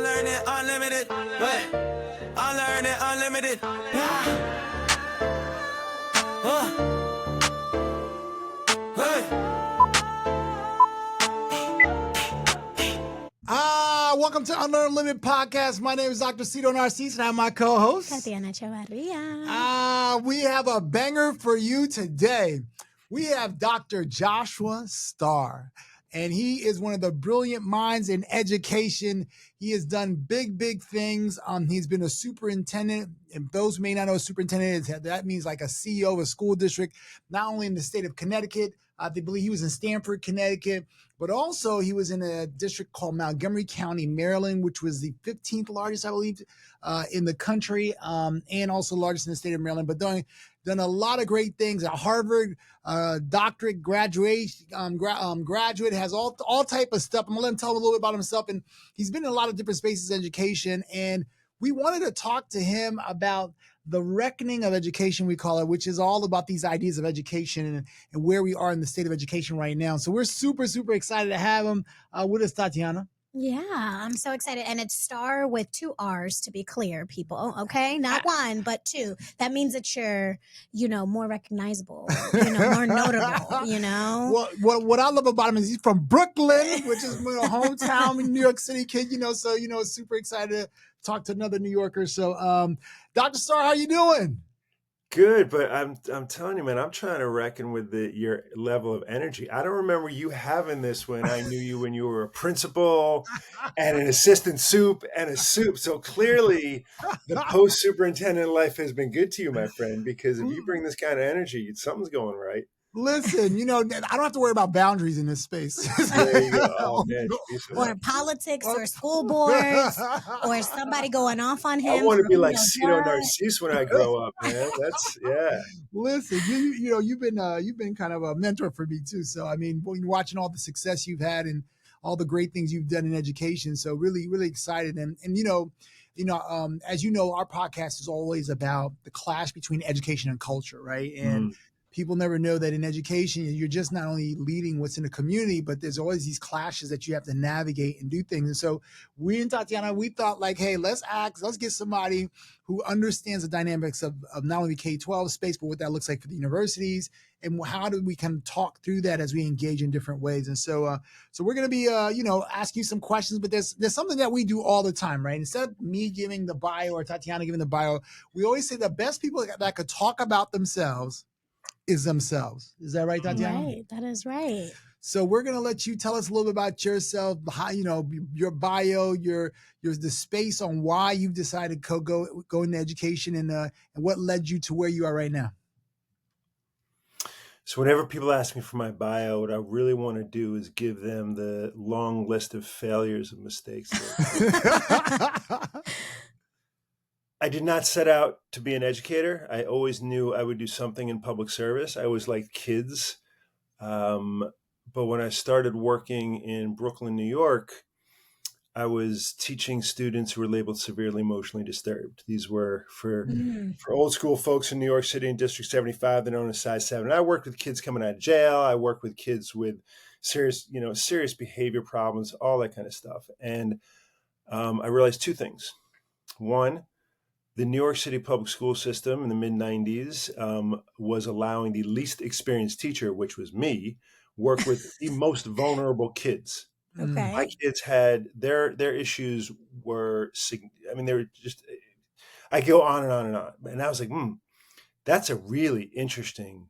Unlearned Unlimited. Unlearned Unlimited. Welcome to Unlearned Unlimited Podcast. My name is Dr. Sito Narcisse, and I'm my co-host, Tatiana Echevarria. We have a banger for you today. We have Dr. Joshua Starr, and he is one of the brilliant minds in education. He has done big things. He's been a superintendent. And those who may not know what a superintendent is, that means like a CEO of a school district, not only in the state of Connecticut. They believe he was in Stamford, Connecticut, but also he was in a district called Montgomery County, Maryland, which was the 15th largest, I believe, in the country, and also largest in the state of Maryland. But done a lot of great things at Harvard, doctorate, graduate, has all type of stuff. I'm gonna let him tell a little bit about himself, and he's been in a lot of different spaces of education. And we wanted to talk to him about the reckoning of education, we call it, which is all about these ideas of education and where we are in the state of education right now. So we're super excited to have him with us, Tatiana. Yeah, I'm so excited. And it's Star with 2 R's, to be clear, people. Okay, not 1, but 2. That means that you're, more recognizable, more notable, What I love about him is he's from Brooklyn, which is my hometown, New York City kid, so, super excited to talk to another New Yorker. So, Dr. Starr, how you doing? Good, but I'm telling you, man, I'm trying to reckon with your level of energy. I don't remember you having this when I knew you when you were a principal and an assistant soup and a soup. So clearly the post-superintendent life has been good to you, my friend, because if you bring this kind of energy, something's going right. Listen, I don't have to worry about boundaries in this space. There you go. Oh, man, or politics or school boards or somebody going off on him. I want to be like Sito Narcisse when I grow up, man. Yeah. Listen, you've been kind of a mentor for me too. So I mean, watching all the success you've had and all the great things you've done in education. So really excited. And as you know, our podcast is always about the clash between education and culture, right? And people never know that in education, you're just not only leading what's in the community, but there's always these clashes that you have to navigate and do things. And so we and Tatiana, we thought like, hey, let's get somebody who understands the dynamics of not only K-12 space, but what that looks like for the universities, and how do we kind of talk through that as we engage in different ways. And so we're going to be, asking you some questions, but there's something that we do all the time, right? Instead of me giving the bio or Tatiana giving the bio, we always say the best people that could talk about themselves is themselves. Is that right, Tatiana? Right, that is right. So we're going to let you tell us a little bit about yourself, how, your bio, the space on why you've decided to go into education and what led you to where you are right now. So whenever people ask me for my bio, what I really want to do is give them the long list of failures and mistakes. I did not set out to be an educator. I always knew I would do something in public service. I always liked kids. But when I started working in Brooklyn, New York, I was teaching students who were labeled severely emotionally disturbed. These were for old school folks in New York City in District 75, they're known as size 7. I worked with kids coming out of jail. I worked with kids with serious behavior problems, all that kind of stuff. And I realized 2 things. One, the New York City public school system in the mid-90s was allowing the least experienced teacher, which was me, work with the most vulnerable kids. Okay. My kids had their issues were, they were just, I go on and on and on. And I was like, that's a really interesting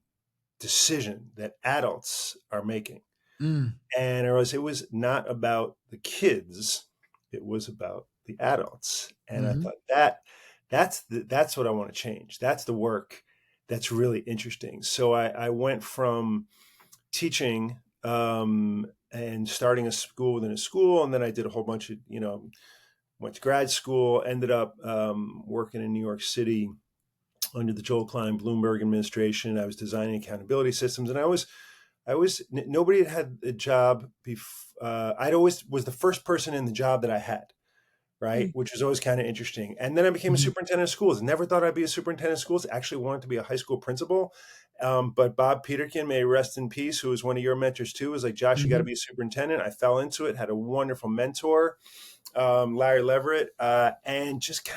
decision that adults are making. And it was not about the kids, it was about the adults. And I thought that's what I want to change. That's the work that's really interesting. So I went from teaching and starting a school within a school, and then I did a whole bunch of, went to grad school, ended up working in New York City under the Joel Klein Bloomberg administration. I was designing accountability systems, and I was nobody had a job before. I'd always was the first person in the job that I had. right? Which was always kind of interesting. And then I became a superintendent of schools. Never thought I'd be a superintendent of schools. Actually wanted to be a high school principal. But Bob Peterkin, may he rest in peace, who was one of your mentors too, was like, Josh, you got to be a superintendent. I fell into it, had a wonderful mentor, Larry Leverett, and just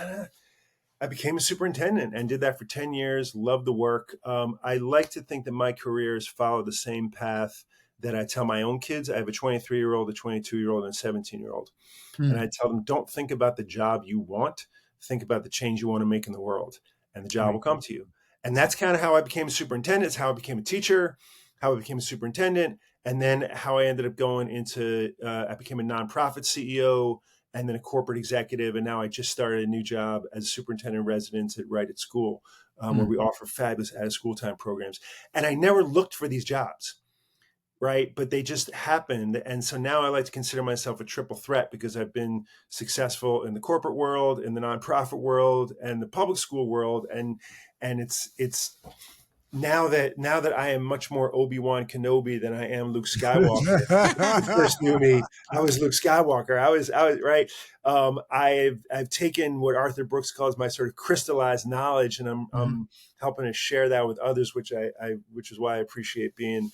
I became a superintendent and did that for 10 years. Loved the work. I like to think that my career has followed the same path that I tell my own kids. I have a 23-year-old, a 22-year-old, and a 17-year-old. And I tell them, don't think about the job you want. Think about the change you want to make in the world, and the job will come to you. And that's kind of how I became a superintendent. It's how I became a teacher, how I became a superintendent, and then how I ended up going into, I became a nonprofit CEO and then a corporate executive. And now I just started a new job as a superintendent in residence at Right at School, where we offer fabulous out-of-school time programs. And I never looked for these jobs, right? But they just happened. And so now I like to consider myself a triple threat because I've been successful in the corporate world, in the nonprofit world, and the public school world. And it's now that I am much more Obi-Wan Kenobi than I am Luke Skywalker. When you first knew me, I was Luke Skywalker. I was right. I've taken what Arthur Brooks calls my sort of crystallized knowledge, and I'm helping to share that with others, which is why I appreciate being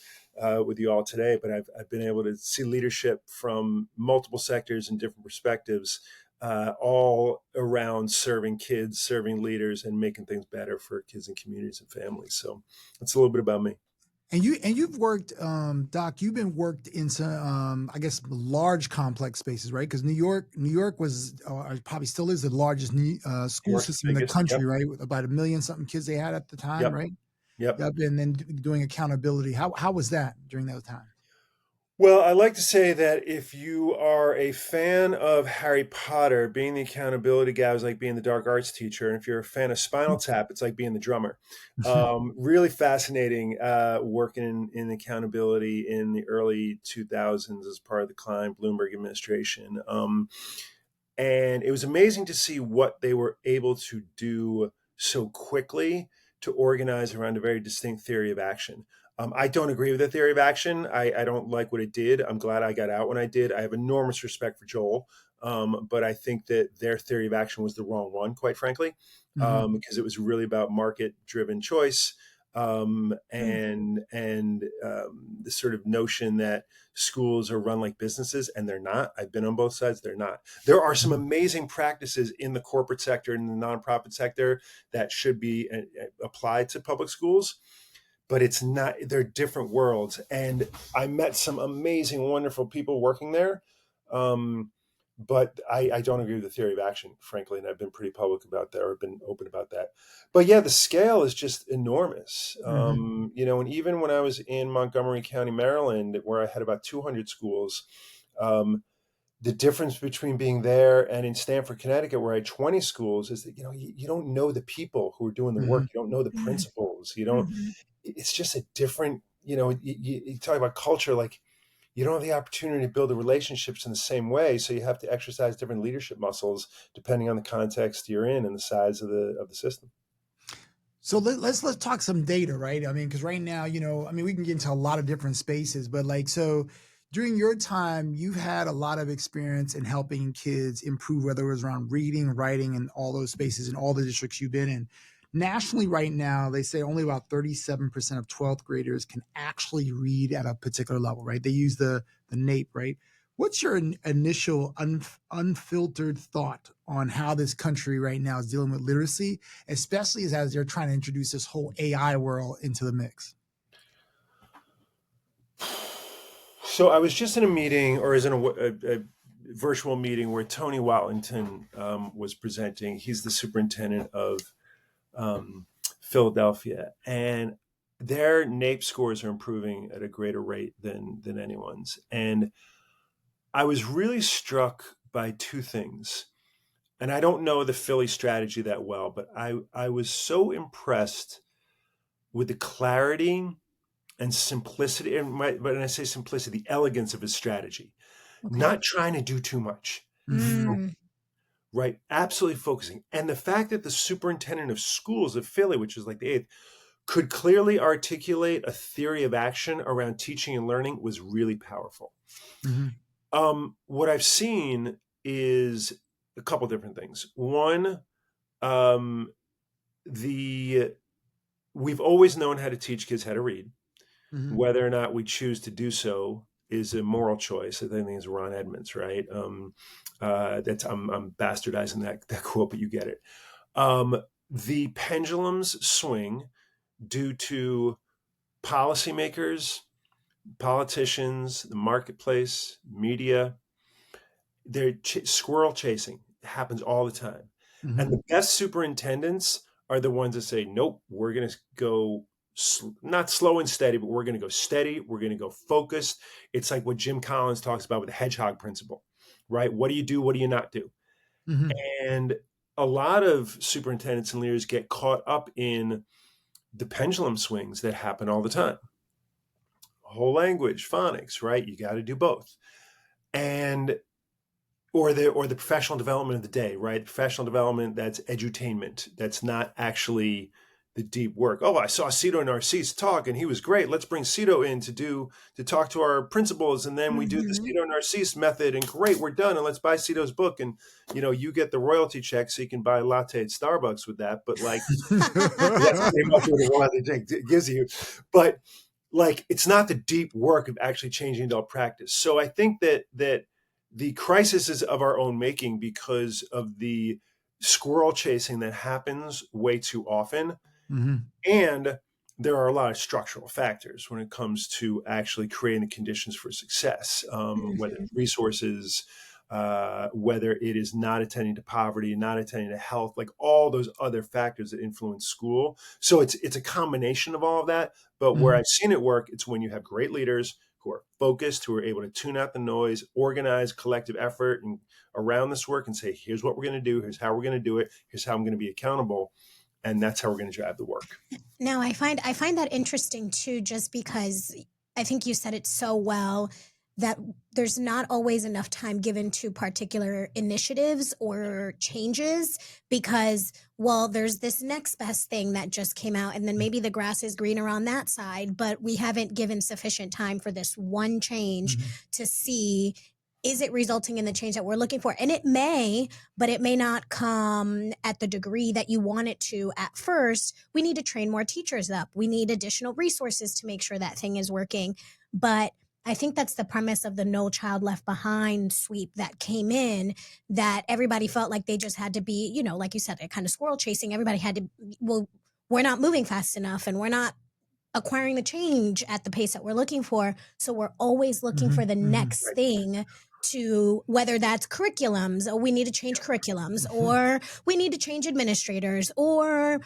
with you all today. But I've been able to see leadership from multiple sectors and different perspectives, all around serving kids, serving leaders, and making things better for kids and communities and families. So that's a little bit about me. And you've worked, Doc. You've been worked into, I guess, large complex spaces, right? Because New York was, probably still is, the largest school system in the country, right? With about 1 million something kids they had at the time, right? Yep. And then doing accountability. How was that during that time? Well, I like to say that if you are a fan of Harry Potter, being the accountability guy was like being the dark arts teacher. And if you're a fan of Spinal Tap, it's like being the drummer. Really fascinating working in accountability in the early 2000s as part of the Klein-Bloomberg administration. And it was amazing to see what they were able to do so quickly to organize around a very distinct theory of action. I don't agree with the theory of action. I don't like what it did. I'm glad I got out when I did. I have enormous respect for Joel, but I think that their theory of action was the wrong one, quite frankly, because it was really about market-driven choice and the sort of notion that schools are run like businesses, and they're not. I've been on both sides. They're not. There are some amazing practices in the corporate sector and the nonprofit sector that should be applied to public schools. But it's not, they're different worlds. And I met some amazing, wonderful people working there. But I don't agree with the theory of action, frankly. And I've been pretty public about that, or been open about that. But yeah, the scale is just enormous. And even when I was in Montgomery County, Maryland, where I had about 200 schools, the difference between being there and in Stamford, Connecticut, where I had 20 schools, is that, you don't know the people who are doing the work. You don't know the principals. You don't, it's just a different, you talk about culture, like you don't have the opportunity to build the relationships in the same way. So you have to exercise different leadership muscles depending on the context you're in and the size of the system. So let's talk some data, right? I mean, because right now, we can get into a lot of different spaces, but so during your time, you've had a lot of experience in helping kids improve, whether it was around reading, writing, and all those spaces in all the districts you've been in. Nationally right now, they say only about 37% of 12th graders can actually read at a particular level, right? They use the NAEP, right? What's your initial unfiltered thought on how this country right now is dealing with literacy, especially as they're trying to introduce this whole AI world into the mix? So I was just in a meeting, or is in a virtual meeting, where Tony Watlington was presenting. He's the superintendent of Philadelphia, and their NAEP scores are improving at a greater rate than anyone's. And I was really struck by two things. And I don't know the Philly strategy that well, but I was so impressed with the clarity and simplicity, and when I say simplicity, the elegance of his strategy. Okay. Not trying to do too much. Right. Absolutely focusing. And the fact that the superintendent of schools of Philly, which is like the 8th, could clearly articulate a theory of action around teaching and learning was really powerful. What I've seen is a couple different things. One, we've always known how to teach kids how to read. Mhm. Whether or not we choose to do so is a moral choice. I think it's Ron Edmonds, right? I'm bastardizing that quote, but you get it. The pendulums swing due to policymakers, politicians, the marketplace, media. They're squirrel chasing. It happens all the time. And Mhm. the best superintendents are the ones that say, nope, we're going to go not slow and steady, but we're going to go steady. We're going to go focused. It's like what Jim Collins talks about with the hedgehog principle, right? What do you do? What do you not do? Mhm. And a lot of superintendents and leaders get caught up in the pendulum swings that happen all the time. Whole language, phonics, right? You got to do both. And or the professional development of the day, right? Professional development, that's edutainment. That's not actually the deep work. Oh, I saw Sito Narcisse talk and he was great. Let's bring Sito in to talk to our principals, and then we do the Mhm. Sito Narcisse method, and great, we're done, and let's buy Sito's book, and you get the royalty check so you can buy a latte at Starbucks with that. But like that's pretty much what a royalty check gives you. But like it's not the deep work of actually changing adult practice. So I think that the crisis is of our own making because of the squirrel chasing that happens way too often. Mhm. And there are a lot of structural factors when it comes to actually creating the conditions for success, whether Mhm. it's resources, whether it is not attending to poverty, not attending to health, like all those other factors that influence school. So it's a combination of all of that. But where Mhm. I've seen it work, it's when you have great leaders who are focused, who are able to tune out the noise, organize collective effort and around this work and say, here's what we're going to do. Here's how we're going to do it. Here's how I'm going to be accountable. And that's how we're going to drive the work. Now, I find that interesting too, just because I think you said it so well that there's not always enough time given to particular initiatives or changes because, well, there's this next best thing that just came out, and then maybe the grass is greener on that side, but we haven't given sufficient time for this one change Mhm. to see, is it resulting in the change that we're looking for? And it may, but it may not come at the degree that you want it to at first. We need to train more teachers up. We need additional resources to make sure that thing is working. But I think that's the premise of the No Child Left Behind sweep that came in, that everybody felt like they just had to be, like you said, a kind of squirrel chasing. Everybody had to, well, we're not moving fast enough and we're not acquiring the change at the pace that we're looking for. So we're always looking for Mhm. the Mhm. next thing, to whether that's curriculums, or we need to change curriculums, Mhm. or we need to change administrators, or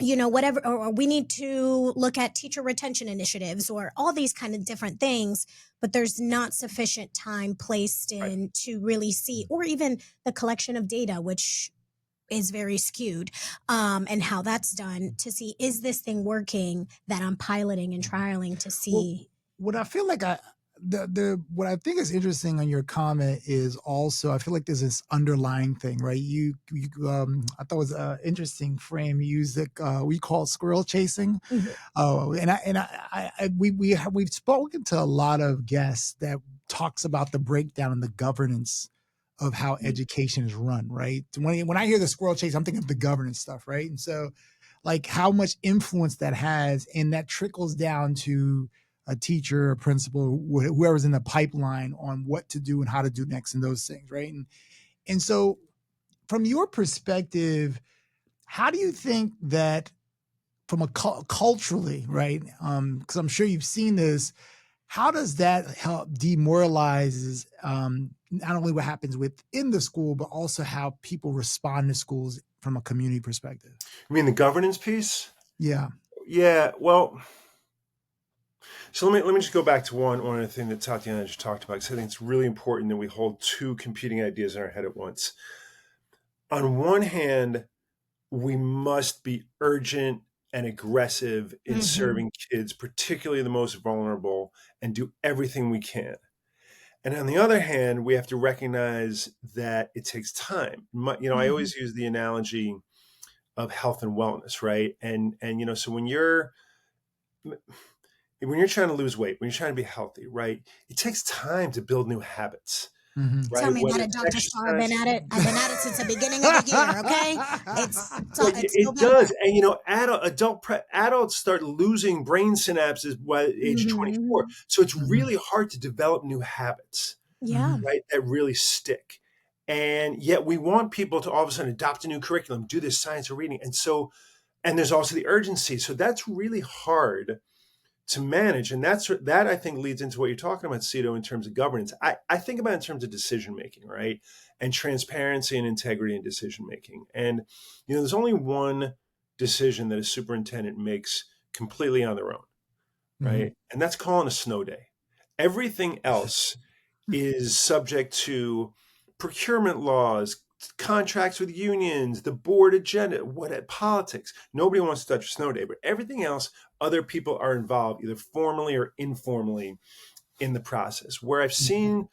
whatever, or we need to look at teacher retention initiatives, or all these kind of different things. But there's not sufficient time placed Right. in to really see, or even the collection of data, which is very skewed, and how that's done to see, is this thing working that I'm piloting and trialing to Well, see. what I feel like the what I think is interesting on your comment is also I feel like there's this underlying thing, right? I thought it was an interesting frame you used that we call squirrel chasing. Mhm. Oh, we've spoken to a lot of guests that talks about the breakdown and the governance of how education is run, right? When I hear the squirrel chase, I'm thinking of the governance stuff, right? And so, like, how much influence that has, and that trickles down to a teacher, a principal, whoever's in the pipeline on what to do and how to do next, and those things, right? And so, from your perspective, how do you think that from a culturally, right? Because I'm sure you've seen this. How does that help demoralizes not only what happens within the school, but also how people respond to schools from a community perspective? You mean the governance piece? Yeah. Yeah. Well, so let me just go back to one other thing that Tatiana just talked about, because I think it's really important that we hold two competing ideas in our head at once. On one hand, we must be urgent and aggressive in Mhm. serving kids, particularly the most vulnerable, and do everything we can. And on the other hand, we have to recognize that it takes time. I Mhm. always use the analogy of health and wellness, right? And so when you're trying to lose weight, when you're trying to be healthy, right, it takes time to build new habits. right? Tell me Whether about it, it's Dr. Starr. I've been exercise. at it. I've been at it since the beginning of the year. Okay, it's It November. does, and adults start losing brain synapses by the age of 24. Mhm. So it's really hard to develop new habits, Yeah. right? That really stick. And yet we want people to all of a sudden adopt a new curriculum, do this science or reading, and there's also the urgency. So that's really hard to manage, and that I think leads into what you're talking about, Sito, in terms of governance. I think about it in terms of decision making, right, and transparency and integrity in decision making. And there's only one decision that a superintendent makes completely on their own, right, and that's calling a snow day. Everything else is subject to procurement laws, contracts with unions, the board agenda, politics. Nobody wants to touch a snow day, but everything else, other people are involved either formally or informally in the process. Where I've seen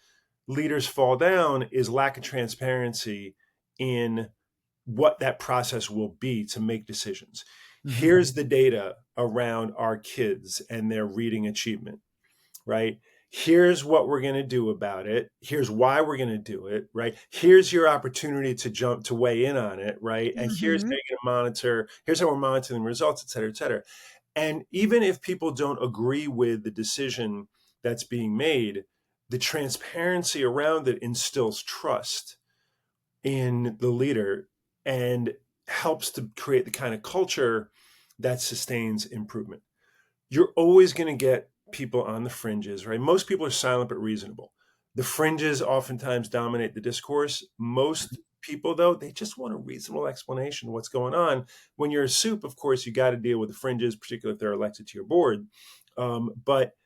leaders fall down is lack of transparency in what that process will be to make decisions. Here's the data around our kids and their reading achievement, right? Here's what we're going to do about it. Here's why we're going to do it, right? Here's your opportunity to weigh in on it, right? And here's how you're going to monitor. Here's how we're monitoring the results, et cetera, et cetera. And even if people don't agree with the decision that's being made, the transparency around it instills trust in the leader and helps to create the kind of culture that sustains improvement. You're always going to get people on the fringes, right? Most people are silent but reasonable. The fringes oftentimes dominate the discourse. Most people, though, they just want a reasonable explanation of what's going on. When you're a soup, of course, you got to deal with the fringes, particularly if they're elected to your board. But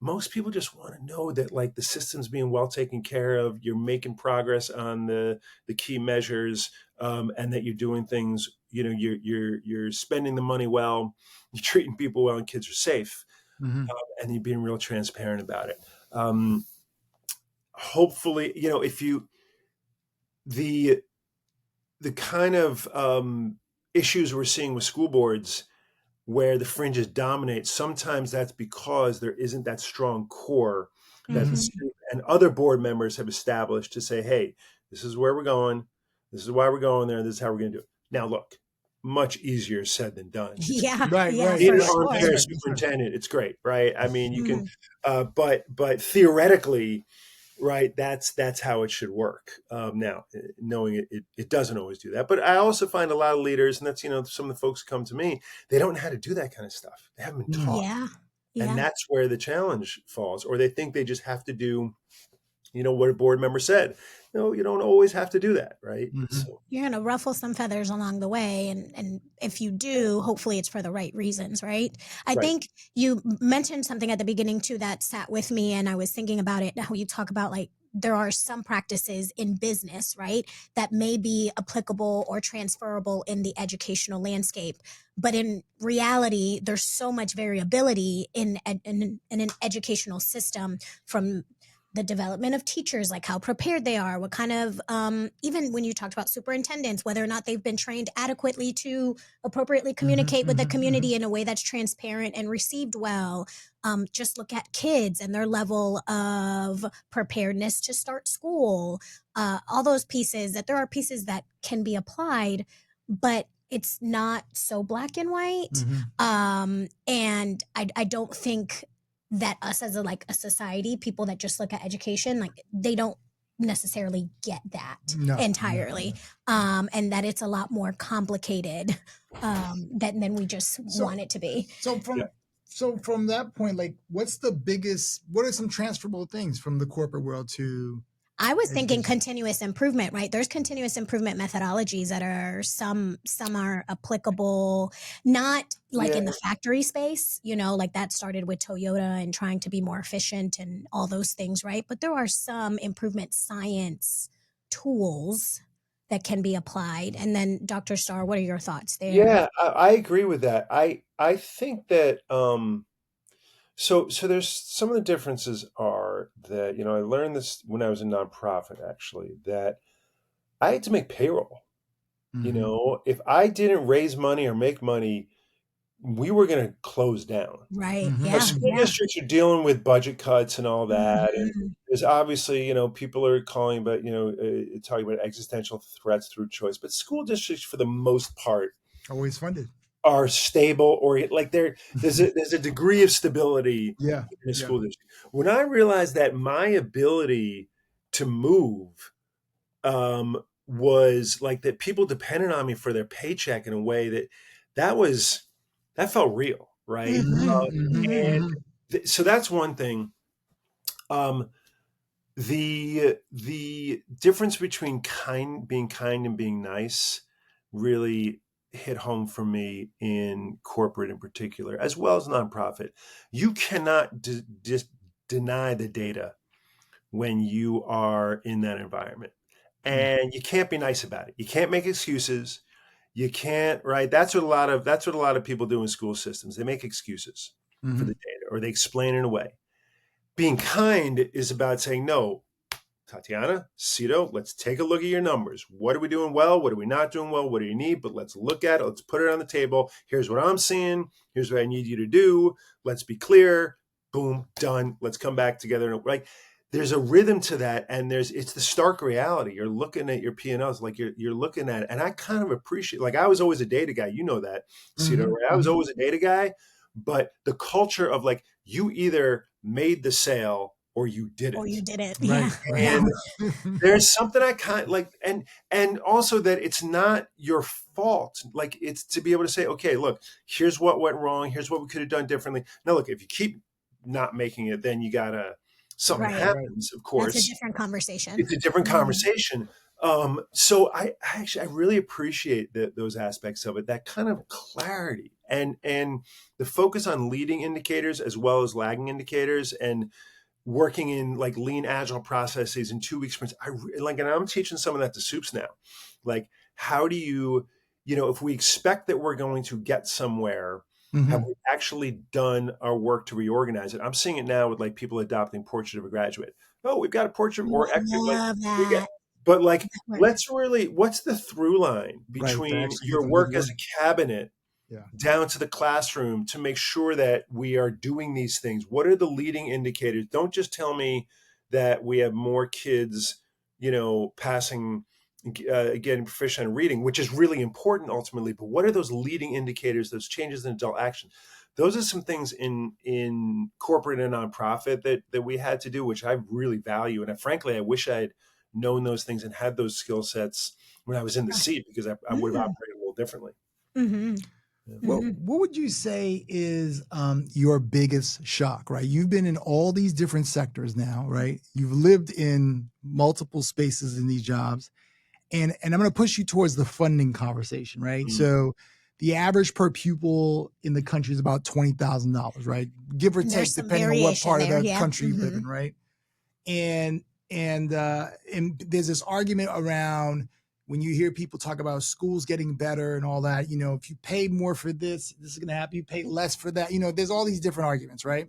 most people just want to know that, like, the system's being well taken care of, you're making progress on the key measures, and that you're doing things, you're spending the money well, you're treating people well, and kids are safe, and you're being real transparent about it. Hopefully, if the kind of issues we're seeing with school boards where the fringes dominate, sometimes that's because there isn't that strong core that the state and other board members have established to say, hey, this is where we're going, this is why we're going there, this is how we're going to do it. Now, look, much easier said than done. Yeah, Right, yeah, right. Being for an sure. armchair superintendent, it's great, right? I mean, you can, but theoretically, right, that's how it should work. Now, knowing it doesn't always do that. But I also find a lot of leaders, and that's, some of the folks who come to me, they don't know how to do that kind of stuff. They haven't been taught. Yeah, And yeah. that's where the challenge falls. Or they think they just have to do, what a board member said. No, you don't always have to do that, right? So, You're going to ruffle some feathers along the way. And if you do, hopefully it's for the right reasons, right? I right. think you mentioned something at the beginning too that sat with me, and I was thinking about it, how you talk about, like, there are some practices in business, right, that may be applicable or transferable in the educational landscape. But in reality, there's so much variability in an educational system, from the development of teachers, like how prepared they are, what kind of, even when you talked about superintendents, whether or not they've been trained adequately to appropriately communicate with the community in a way that's transparent and received well. Just look at kids and their level of preparedness to start school, all those pieces, that there are pieces that can be applied, but it's not so black and white. And I don't think that us as a society, people that just look at education, like, they don't necessarily get that entirely. And that it's a lot more complicated than we just want it to be. So from that point, like, what are some transferable things from the corporate world to I was thinking education? continuous improvement, right? There's continuous improvement methodologies that are some are applicable, not like in the factory space, like that started with Toyota and trying to be more efficient and all those things, right? But there are some improvement science tools that can be applied. And then, Dr. Starr, what are your thoughts there? Yeah, I agree with that. I think that so there's some of the differences are that, I learned this when I was in nonprofit, actually, that I had to make payroll. If I didn't raise money or make money, we were going to close down. Right. Mhm. Yeah. School Yeah. districts are dealing with budget cuts and all that. And Mhm. there's obviously, people are calling about, talking about existential threats through choice. But school districts, for the most part, Always funded. are stable, or like there's a degree of stability Yeah. in a school district. When I realized that my ability to move was like that, people depended on me for their paycheck in a way that felt real, right? So that's one thing. The difference between being kind and being nice really hit home for me in corporate in particular, as well as nonprofit. You cannot just deny the data when you are in that environment, and you can't be nice about it. You can't make excuses. You can't, right? That's what a lot of people do in school systems. They make excuses for the data, or they explain it away. Being kind is about saying, no, Tatiana, Sito, let's take a look at your numbers. What are we doing well? What are we not doing well? What do you need? But let's look at it. Let's put it on the table. Here's what I'm seeing. Here's what I need you to do. Let's be clear. Boom, done. Let's come back together. Like, there's a rhythm to that, and it's the stark reality. You're looking at your P&Ls, like you're looking at it, and I kind of appreciate. Like, I was always a data guy. You know that, Sito, right? I was always a data guy, but the culture of like, you either made the sale or you didn't. Or you did it. Right. Yeah. And there's something I kind of like, and also that it's not your fault. Like, it's to be able to say, okay, look, here's what went wrong. Here's what we could have done differently. Now, look, if you keep not making it, then you gotta, something happens, of course. That's a different conversation. It's a different conversation. So I really appreciate those aspects of it, that kind of clarity and the focus on leading indicators as well as lagging indicators, and working in like lean agile processes in 2 week sprints. And I'm teaching some of that to soups now. Like, how do you, if we expect that we're going to get somewhere, have we actually done our work to reorganize it? I'm seeing it now with like people adopting portrait of a graduate. Oh, we've got a portrait, or that. but like, let's really, what's the through line between your work as a cabinet down to the classroom to make sure that we are doing these things? What are the leading indicators? Don't just tell me that we have more kids, passing, getting proficient in reading, which is really important ultimately, but what are those leading indicators, those changes in adult action? Those are some things in corporate and nonprofit that we had to do, which I really value. And frankly, I wish I had known those things and had those skill sets when I was in the seat, because I would have operated a little differently. What would you say is your biggest shock, right? You've been in all these different sectors now, right? You've lived in multiple spaces in these jobs. And I'm going to push you towards the funding conversation, right? So the average per pupil in the country is about $20,000, right? Give or take, depending on what part of the country you live in, right? And there's this argument around, when you hear people talk about schools getting better and all that, if you pay more for this is going to happen. You pay less for that. There's all these different arguments, right?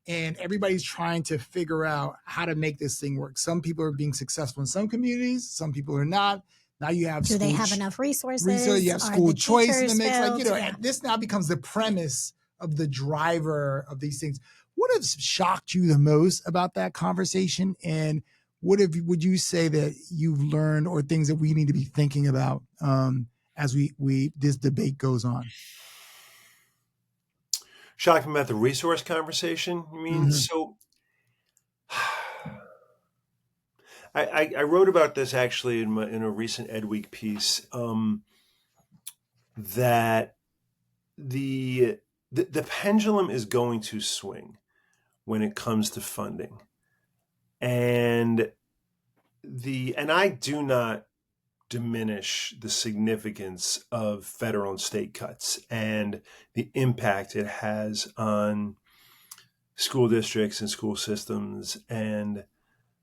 And everybody's trying to figure out how to make this thing work. Some people are being successful in some communities. Some people are not. Now you have Do they have enough resources? You have school choice in the mix. Filled? And this now becomes the premise of the driver of these things. What has shocked you the most about that conversation? And what would you say that you've learned, or things that we need to be thinking about as this debate goes on? Shocking about the resource conversation, you mean? So I wrote about this actually in a recent Ed Week piece, that the pendulum is going to swing when it comes to funding. And I do not diminish the significance of federal and state cuts and the impact it has on school districts and school systems, and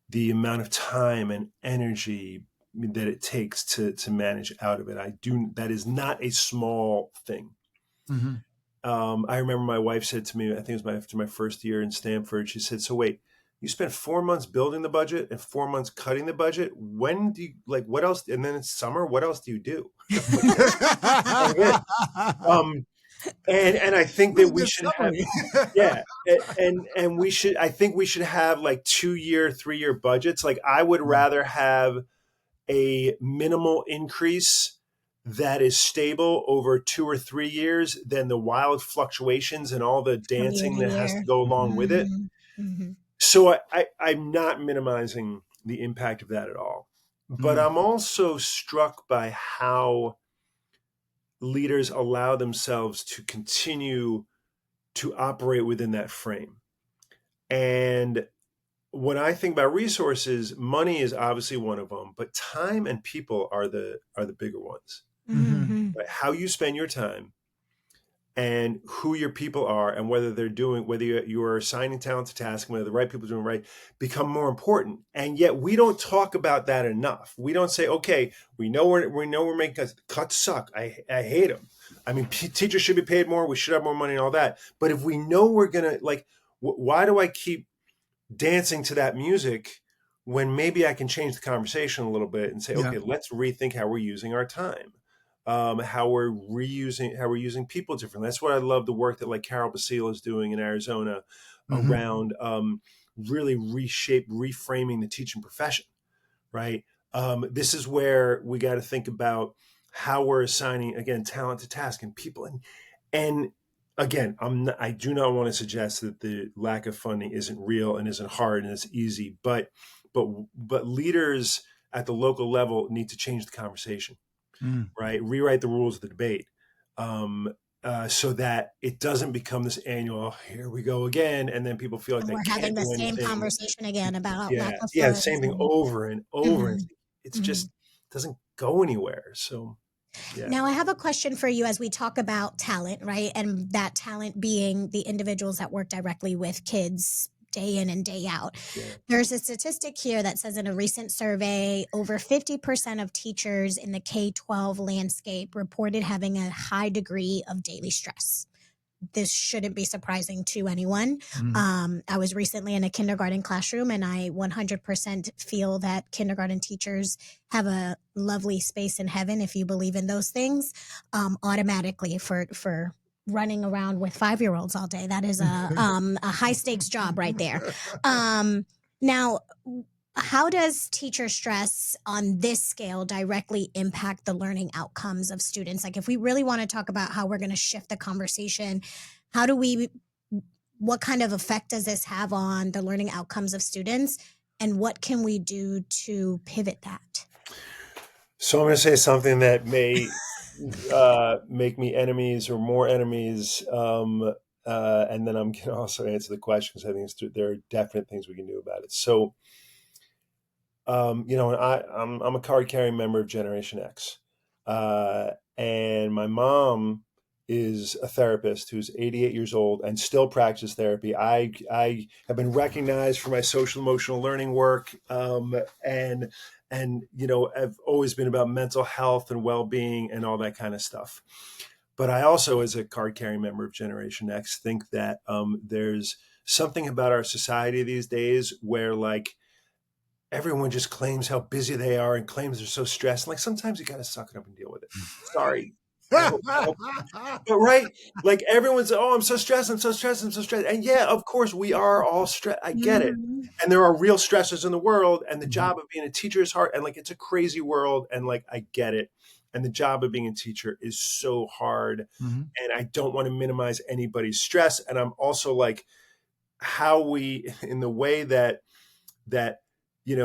the amount of time and energy that it takes to manage out of it. That is not a small thing. I remember my wife said to me, I think it was after my first year in Stanford, she said, so wait, you spent 4 months building the budget and 4 months cutting the budget. When do you, what else? And then it's summer. What else do you do? And I think that Really we good should have, summary. yeah, and we should. I think we should have like 2-year, 3-year budgets. Like I would rather have a minimal increase that is stable over 2 or 3 years than the wild fluctuations and all the From year dancing to that has to year. go along with it. Mm-hmm. So I'm not minimizing the impact of that at all. But I'm also struck by how leaders allow themselves to continue to operate within that frame. And when I think about resources, money is obviously one of them, but time and people are the bigger ones. Mm-hmm. Right? How you spend your time and who your people are and whether you are assigning talent to tasks, whether the right people are doing right, become more important. And yet we don't talk about that enough. We don't say, okay, we know we're making cuts suck. I hate them. I mean, teachers should be paid more. We should have more money and all that. But if we know we're going to why do I keep dancing to that music when maybe I can change the conversation a little bit and say, okay, let's rethink how we're using our time. How we're using people differently. That's what I love, the work that like Carol Basile is doing in Arizona around really reframing the teaching profession, right? This is where we got to think about how we're assigning, again, talent to task and people. And again, I do not want to suggest that the lack of funding isn't real and isn't hard and it's easy, but leaders at the local level need to change the conversation. Right, rewrite the rules of the debate, so that it doesn't become this annual. Here we go again, and then people feel like And they we're can't having the do same anything. conversation again about lack of The funds. same thing over and over, and it's just doesn't go anywhere. So, yeah. Now, I have a question for you as we talk about talent, right? And that talent being the individuals that work directly with kids day in and day out. Yeah. There's a statistic here that says in a recent survey, over 50% of teachers in the K-12 landscape reported having a high degree of daily stress. This shouldn't be surprising to anyone. I was recently in a kindergarten classroom, and I 100% feel that kindergarten teachers have a lovely space in heaven, if you believe in those things, automatically for running around with 5-year-olds all day. That is a high stakes job right there. Now, how does teacher stress on this scale directly impact the learning outcomes of students? Like, if we really want to talk about how we're going to shift the conversation, what kind of effect does this have on the learning outcomes of students? And what can we do to pivot that? So I'm going to say something that may make me enemies or more enemies. And then I'm going to also answer the question because I think there are definite things we can do about it. So, I'm a card-carrying member of Generation X. And my mom is a therapist who's 88 years old and still practices therapy. I have been recognized for my social emotional learning work. And I've always been about mental health and well-being and all that kind of stuff. But I also, as a card-carrying member of Generation X, think that there's something about our society these days where everyone just claims how busy they are and claims they're so stressed. Like sometimes you got to suck it up and deal with it. Sorry. But right, like everyone's, oh, I'm so stressed. And yeah, of course we are all stressed. I get it. And there are real stressors in the world, and the job of being a teacher is hard. And it's a crazy world. And I get it. And the job of being a teacher is so hard. And I don't want to minimize anybody's stress. And I'm also how we, in the way that we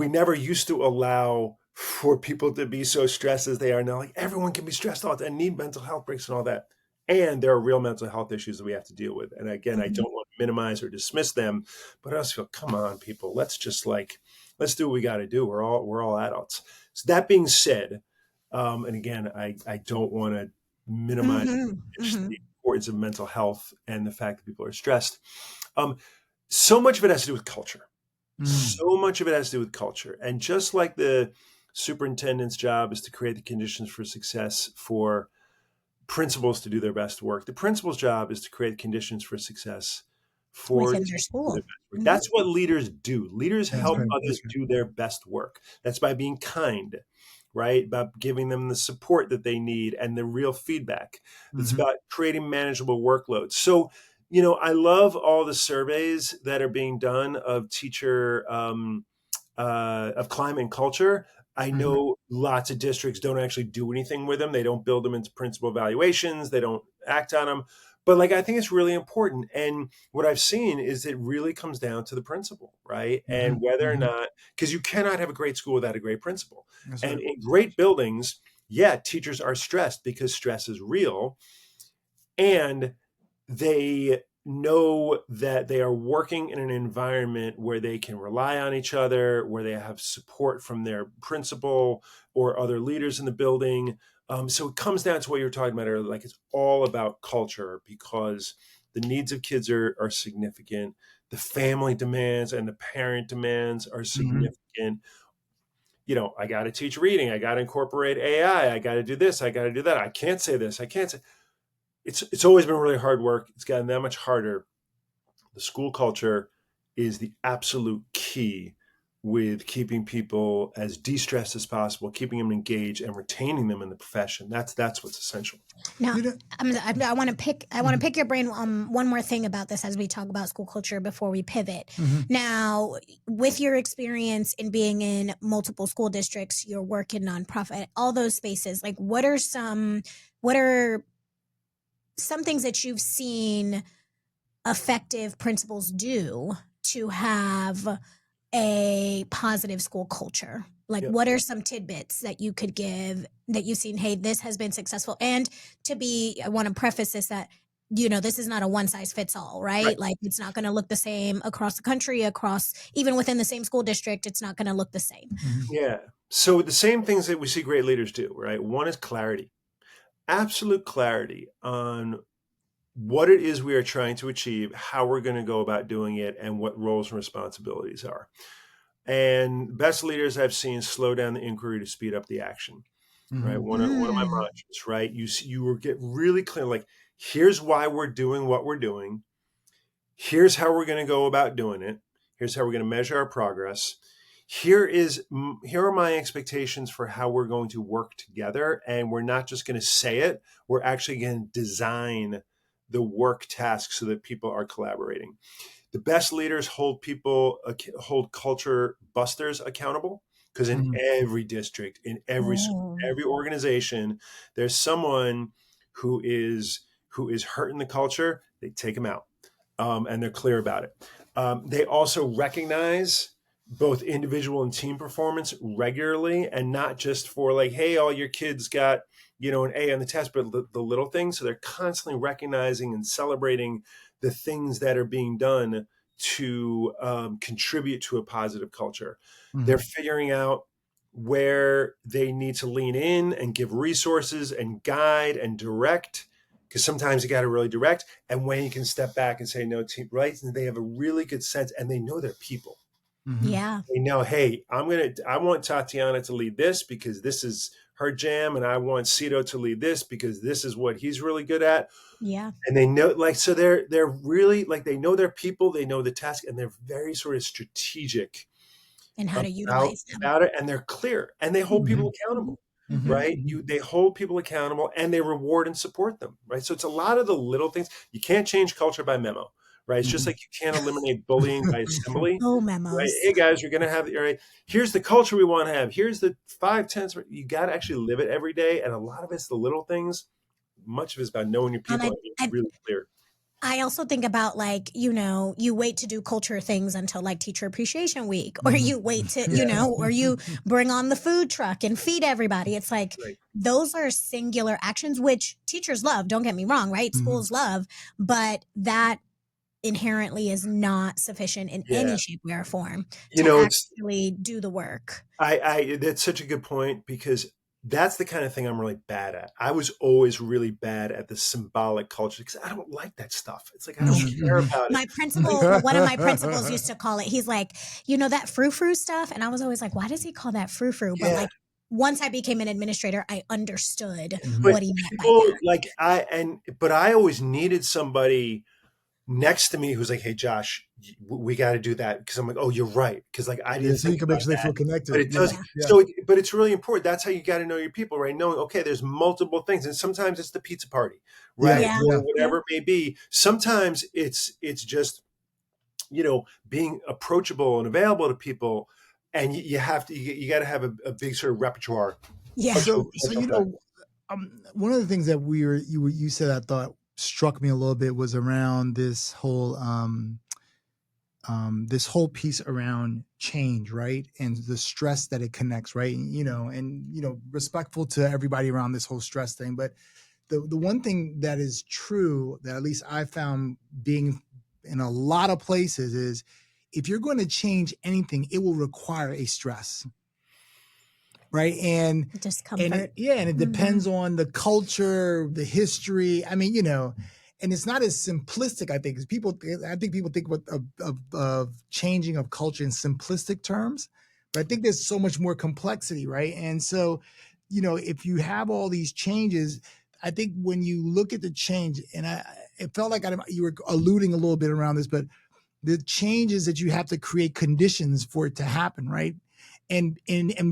never used to allow for people to be so stressed as they are now. Everyone can be stressed out and need mental health breaks and all that. And there are real mental health issues that we have to deal with. And again, I don't want to minimize or dismiss them, but I also feel, come on, people, let's just let's do what we got to do. We're all adults. So that being said, and again, I don't want to minimize the importance of mental health and the fact that people are stressed. So much of it has to do with culture. So much of it has to do with culture. And just like the superintendent's job is to create the conditions for success for principals to do their best work, the principal's job is to create conditions for success for within their school. That's what leaders do. Leaders help others do their best work. That's by being kind, right? About giving them the support that they need and the real feedback. It's about creating manageable workloads. So, I love all the surveys that are being done of teacher, of climate and culture. I know lots of districts don't actually do anything with them. They don't build them into principal evaluations. They don't act on them. But I think it's really important. And what I've seen is it really comes down to the principal, right? And whether or not, because you cannot have a great school without a great principal. That's and right. in great buildings, teachers are stressed because stress is real. And they know that they are working in an environment where they can rely on each other, where they have support from their principal or other leaders in the building. So it comes down to what you were talking about earlier. It's all about culture, because the needs of kids are significant. The family demands and the parent demands are significant. I got to teach reading. I got to incorporate AI. I got to do this. I got to do that. I can't say this. I can't say. It's always been really hard work. It's gotten that much harder. The school culture is the absolute key with keeping people as de-stressed as possible, keeping them engaged, and retaining them in the profession. That's what's essential. Now, I want to pick your brain on one more thing about this as we talk about school culture before we pivot. Now, with your experience in being in multiple school districts, your work in nonprofit, all those spaces, what are some things that you've seen effective principals do to have a positive school culture? What are some tidbits that you could give that you've seen, hey, this has been successful? And I want to preface this that, this is not a one size fits all, right? It's not going to look the same across the country, even within the same school district, it's not going to look the same. Yeah. So the same things that we see great leaders do, right? One is clarity. Absolute clarity on what it is we are trying to achieve, how we're going to go about doing it, and what roles and responsibilities are. And best leaders I've seen slow down the inquiry to speed up the action, right? One of my mantras, right? You will get really clear, here's why we're doing what we're doing. Here's how we're going to go about doing it. Here's how we're going to measure our progress. Here are my expectations for how we're going to work together. And we're not just going to say it. We're actually going to design the work tasks so that people are collaborating. The best leaders hold culture busters accountable, because in every district, in every organization, there's someone who is hurting the culture. They take them out, and they're clear about it. They also recognize both individual and team performance regularly, and not just for hey, all your kids got an A on the test, but the little things. So they're constantly recognizing and celebrating the things that are being done to contribute to a positive culture. They're figuring out where they need to lean in and give resources and guide and direct, because sometimes you got to really direct, and when you can step back and say, no, team, right? And they have a really good sense, and they know their people. Yeah. They know, hey, I want Tatiana to lead this because this is her jam, and I want Sito to lead this because this is what he's really good at. Yeah. And they know, so they're really they know their people, they know the task, and they're very sort of strategic and how to utilize them about it, and they're clear, and they hold people accountable, right? They hold people accountable, and they reward and support them, right? So it's a lot of the little things. You can't change culture by memo, right? It's just like you can't eliminate bullying by assembly. Oh, memos. Right? Hey guys, you're gonna have right. Here's the culture we want to have. Here's the 5 10s. You got to actually live it every day, and a lot of it's the little things. Much of it's about knowing your people and being really clear. I also think about you wait to do culture things until Teacher Appreciation Week, or you wait to, or you bring on the food truck and feed everybody. It's those are singular actions, which teachers love. Don't get me wrong, right? Schools love, but that inherently is not sufficient in any shape, way, or form to actually do the work. That's such a good point, because that's the kind of thing I'm really bad at. I was always really bad at the symbolic culture because I don't like that stuff. It's I don't care about it. One of my principals used to call it, he's that frou-frou stuff. And I was always why does he call that frou-frou? But once I became an administrator, I understood what he meant by that. But I always needed somebody next to me who's like, hey, Josh, we got to do that. Because I'm like, oh, you're right. Because like, I didn't So you think can make about sure they that. feel connected. But it does. Yeah. So, but it's really important. That's how you got to know your people, right? Knowing, okay, there's multiple things. And sometimes it's the pizza party, right? Yeah. Or whatever it may be. Sometimes it's just, being approachable and available to people. And you have to, you got to have a big sort of repertoire. Yeah. So one of the things that you said I thought struck me a little bit was around this whole piece around change, right? And the stress that it connects, right? And respectful to everybody around this whole stress thing. But the one thing that is true that at least I found being in a lot of places is if you're going to change anything, it will require a stress. Right. And discomfort. And it depends on the culture, the history. I mean, and it's not as simplistic, I think, as people think of changing of culture in simplistic terms. But I think there's so much more complexity, right? And so, if you have all these changes, I think when you look at the change, and it felt like you were alluding a little bit around this, but the changes that you have to create conditions for it to happen, right? And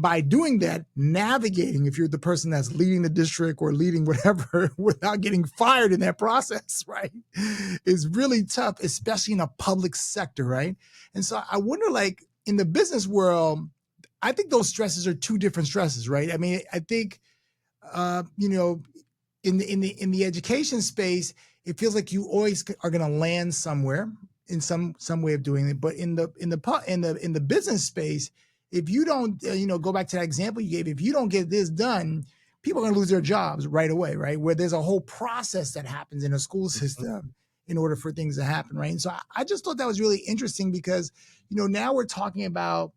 by doing that, navigating, if you're the person that's leading the district or leading whatever without getting fired in that process, right, is really tough, especially in a public sector, right? And so I wonder, like, in the business world, I think those stresses are two different stresses, right? I mean, I think, in the education space, it feels like you always are going to land somewhere in some way of doing it. But in the business space, if you don't, go back to that example you gave, if you don't get this done, people are going to lose their jobs right away, right? Where there's a whole process that happens in a school system in order for things to happen, right? And so I just thought that was really interesting because, now we're talking about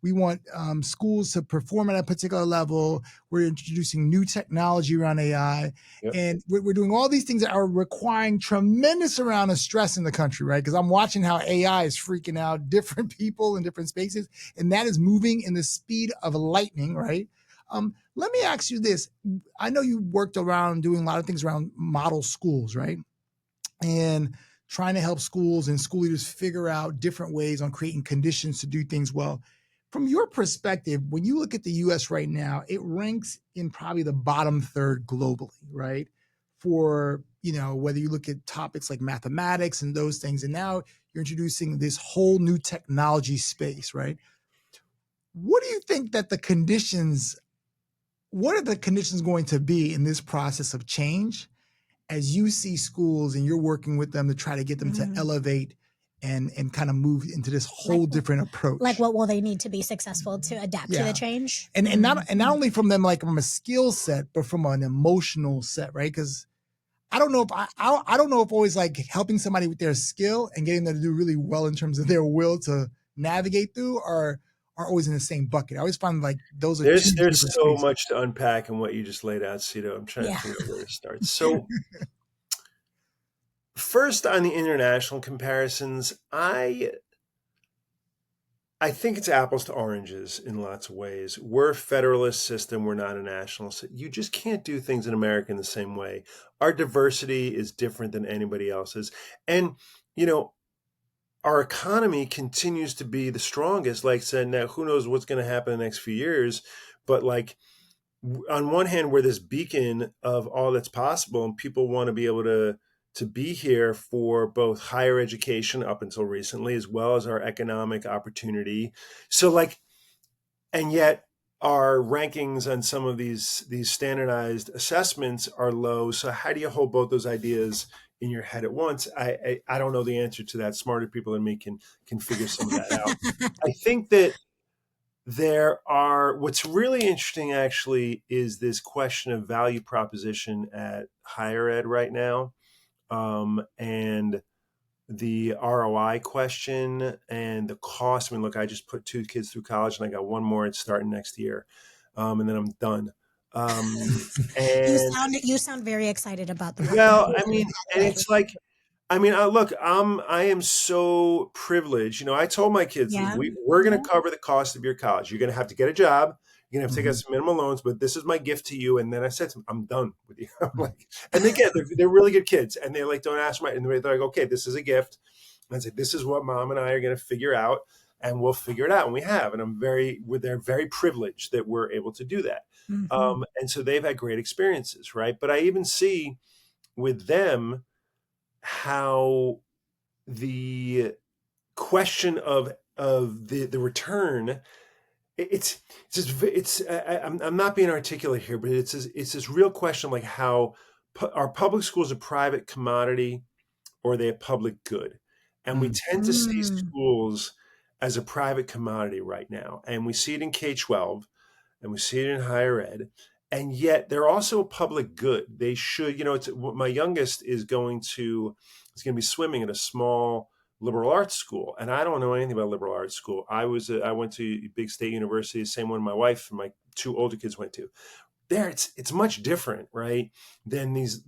we want schools to perform at a particular level. We're introducing new technology around AI. Yep. And we're doing all these things that are requiring tremendous amount of stress in the country, right? Because I'm watching how AI is freaking out different people in different spaces. And that is moving in the speed of lightning, right? Let me ask you this. I know you worked around doing a lot of things around model schools, right? And trying to help schools and school leaders figure out different ways on creating conditions to do things well. From your perspective, when you look at the US right now, it ranks in probably the bottom third globally, right? For, whether you look at topics like mathematics and those things, and now you're introducing this whole new technology space, right? What do you think that what are the conditions going to be in this process of change as you see schools and you're working with them to try to get them to elevate and kind of move into this whole different approach? Like, what will they need to be successful to adapt to the change? And not only from them, like from a skill set, but from an emotional set, right? Because I don't know if I don't know if always like helping somebody with their skill and getting them to do really well in terms of their will to navigate through are always in the same bucket. I always find like those are there's so much to unpack in what you just laid out, Sito. I'm trying to figure out where to start. So first, on the international comparisons, I think it's apples to oranges in lots of ways. We're a federalist system. We're not a nationalist. You just can't do things in America in the same way. Our diversity is different than anybody else's. And, our economy continues to be the strongest. Like I said, now who knows what's going to happen in the next few years. But like, on one hand, we're this beacon of all that's possible, and people want to be able to be here for both higher education up until recently, as well as our economic opportunity. So like, and yet our rankings on some of these standardized assessments are low. So how do you hold both those ideas in your head at once? I don't know the answer to that. Smarter people than me can figure some of that out. I think that what's really interesting actually is this question of value proposition at higher ed right now. And the ROI question and the cost. I mean, look, I just put 2 kids through college and I got 1 more starting next year. And then I'm done. And you sound very excited about the well, I mean, and it's like, I mean, look, I am so privileged. I told my kids, we're going to cover the cost of your college. You're going to have to get a job. You're gonna have to take out some minimal loans, but this is my gift to you. And then I said to them, I'm done with you. I'm like, and they're really good kids, and they're like, don't ask my. And they're like, okay, this is a gift. And I said, this is what Mom and I are gonna figure out, and we'll figure it out. And we have, and they're very privileged that we're able to do that. And so they've had great experiences, right? But I even see with them how the question of the return, I'm not being articulate here, but it's this real question, like how are public schools a private commodity or are they a public good? And we tend to see schools as a private commodity right now, and we see it in K-12 and we see it in higher ed, and yet they're also a public good. They should, my youngest is going to be swimming at a small liberal arts school, and I don't know anything about liberal arts school. I went to a big state university, the same one my wife and my two older kids went to. There, it's much different, right? Than these.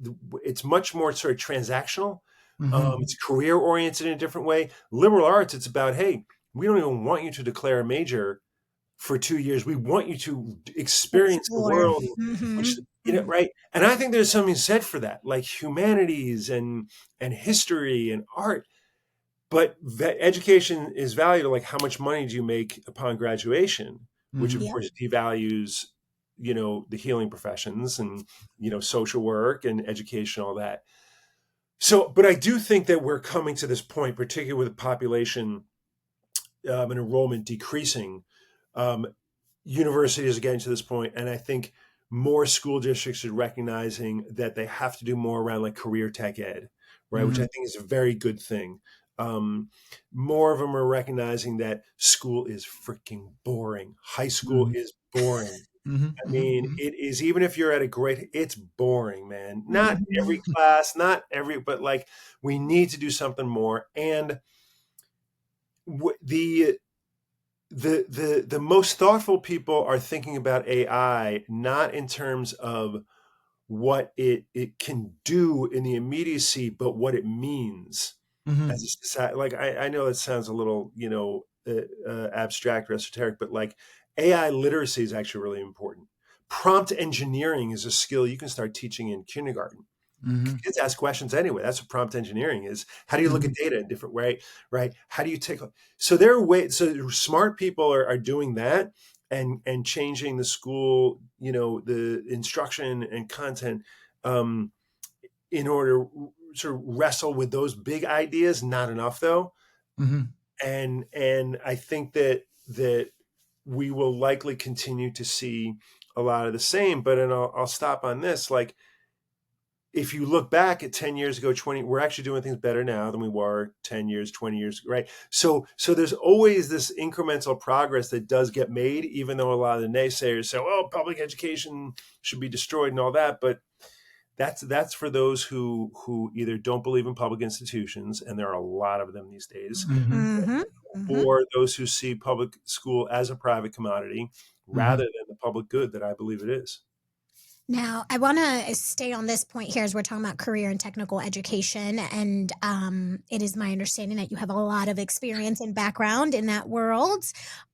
It's much more sort of transactional. It's career oriented in a different way. Liberal arts, it's about, hey, we don't even want you to declare a major for 2 years. We want you to experience the world, which, right? And I think there's something said for that, like humanities and history and art. But education is valued like how much money do you make upon graduation, which of course devalues, the healing professions and, social work and education, all that. So, but I do think that we're coming to this point, particularly with the population and enrollment decreasing. Universities are getting to this point, and I think more school districts are recognizing that they have to do more around like career tech ed, right? Which I think is a very good thing. More of them are recognizing that school is freaking boring. High school is boring. I mean, it is, even if you're at it's boring, man. Not every class, but like we need to do something more. And the most thoughtful people are thinking about AI, not in terms of what it can do in the immediacy, but what it means as a society. Like I know that sounds a little, abstract or esoteric, but like AI literacy is actually really important. Prompt engineering is a skill you can start teaching in kindergarten. Kids ask questions anyway. That's what prompt engineering is. How do you look at data in a different way, right? How do you take? So so smart people are doing that and changing the school, the instruction and content in order to sort of wrestle with those big ideas. Not enough though. And I think that we will likely continue to see a lot of the same, but I'll stop on this. Like, if you look back at 10 years ago, 20, we're actually doing things better now than we were 10 years, 20 years, right? So there's always this incremental progress that does get made, even though a lot of the naysayers say, oh, public education should be destroyed and all that. But that's for those who either don't believe in public institutions, and there are a lot of them these days, or those who see public school as a private commodity rather than the public good that I believe it is. Now, I want to stay on this point here as we're talking about career and technical education. And it is my understanding that you have a lot of experience and background in that world.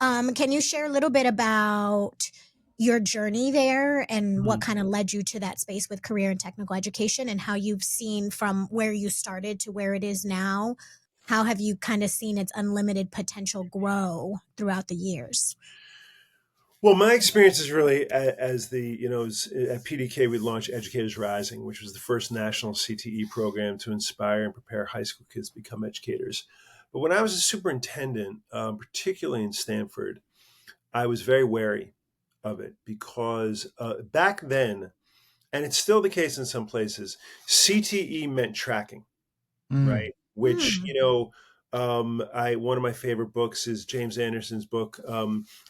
Can you share a little bit about your journey there and what kind of led you to that space with career and technical education, and how you've seen from where you started to where it is now? How have you kind of seen its unlimited potential grow throughout the years? Well, my experience is really as at PDK, we launched Educators Rising, which was the first national CTE program to inspire and prepare high school kids to become educators. But when I was a superintendent, particularly in Stanford, I was very wary of it because back then, and it's still the case in some places, CTE meant tracking, right? Which, one of my favorite books is James Anderson's book,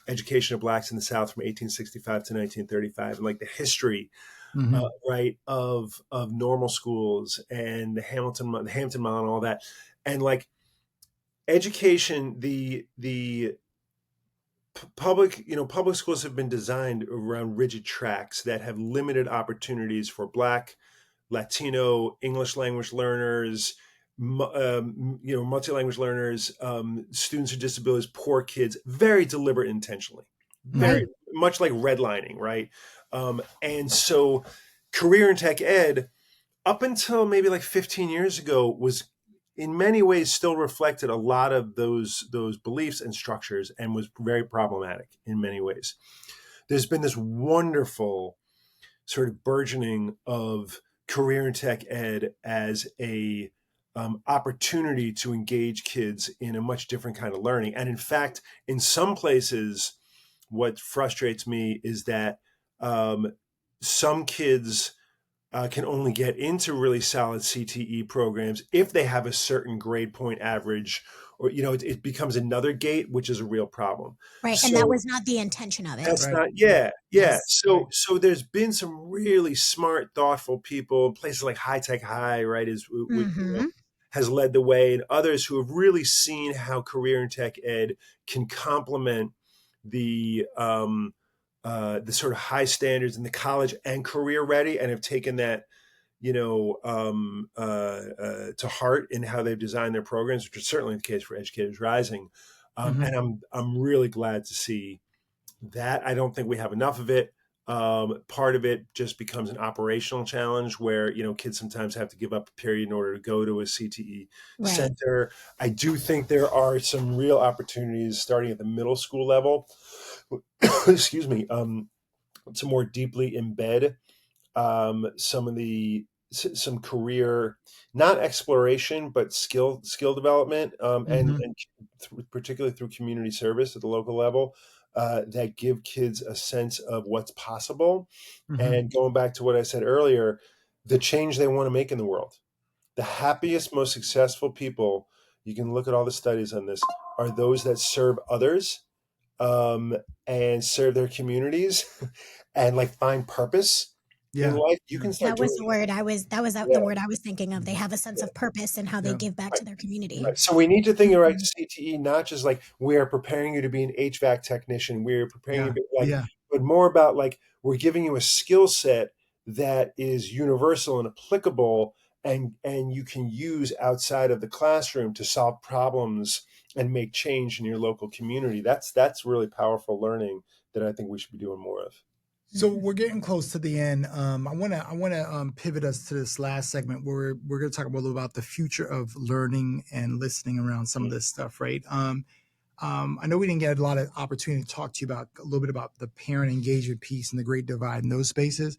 Education of Blacks in the South from 1865 to 1935, and like the history, right, of normal schools and the Hampton model and all that. And like education, the public schools have been designed around rigid tracks that have limited opportunities for Black, Latino, English language learners, multi-language learners, students with disabilities, poor kids, very deliberate intentionally. much like redlining, right? And so career in tech ed, up until maybe like 15 years ago, was in many ways still reflected a lot of those beliefs and structures, and was very problematic in many ways. There's been this wonderful sort of burgeoning of career in tech ed as a opportunity to engage kids in a much different kind of learning. And in fact, in some places, what frustrates me is that some kids can only get into really solid CTE programs if they have a certain grade point average, or, it becomes another gate, which is a real problem. Right. So And that was not the intention of it. that's Right. not, yeah. Yes. So there's been some really smart, thoughtful people, places like High Tech High, right, has led the way, and others who have really seen how career in tech ed can complement the sort of high standards in the college and career ready, and have taken that, to heart in how they've designed their programs, which is certainly the case for Educators Rising. And I'm really glad to see that. I don't think we have enough of it. Part of it just becomes an operational challenge where, kids sometimes have to give up a period in order to go to a CTE center. I do think there are some real opportunities starting at the middle school level, excuse me, to more deeply embed some career, not exploration, but skill development, and particularly through community service at the local level, that give kids a sense of what's possible. And going back to what I said earlier, the change they want to make in the world. The happiest, most successful people, you can look at all the studies on this, are those that serve others, and serve their communities and like find purpose in life. You can start that was doing the word I was the word I was thinking of. They have a sense of purpose in how they give back to their community. Right. So we need to think about CTE not just like we are preparing you to be an HVAC technician, we're preparing you to be but more about like we're giving you a skill set that is universal and applicable, and you can use outside of the classroom to solve problems and make change in your local community. That's really powerful learning that I think we should be doing more of. So we're getting close to the end. I want to pivot us to this last segment where we're going to talk a little about the future of learning and listening around some of this stuff, right? I know we didn't get a lot of opportunity to talk to you about a little bit about the parent engagement piece and the great divide in those spaces.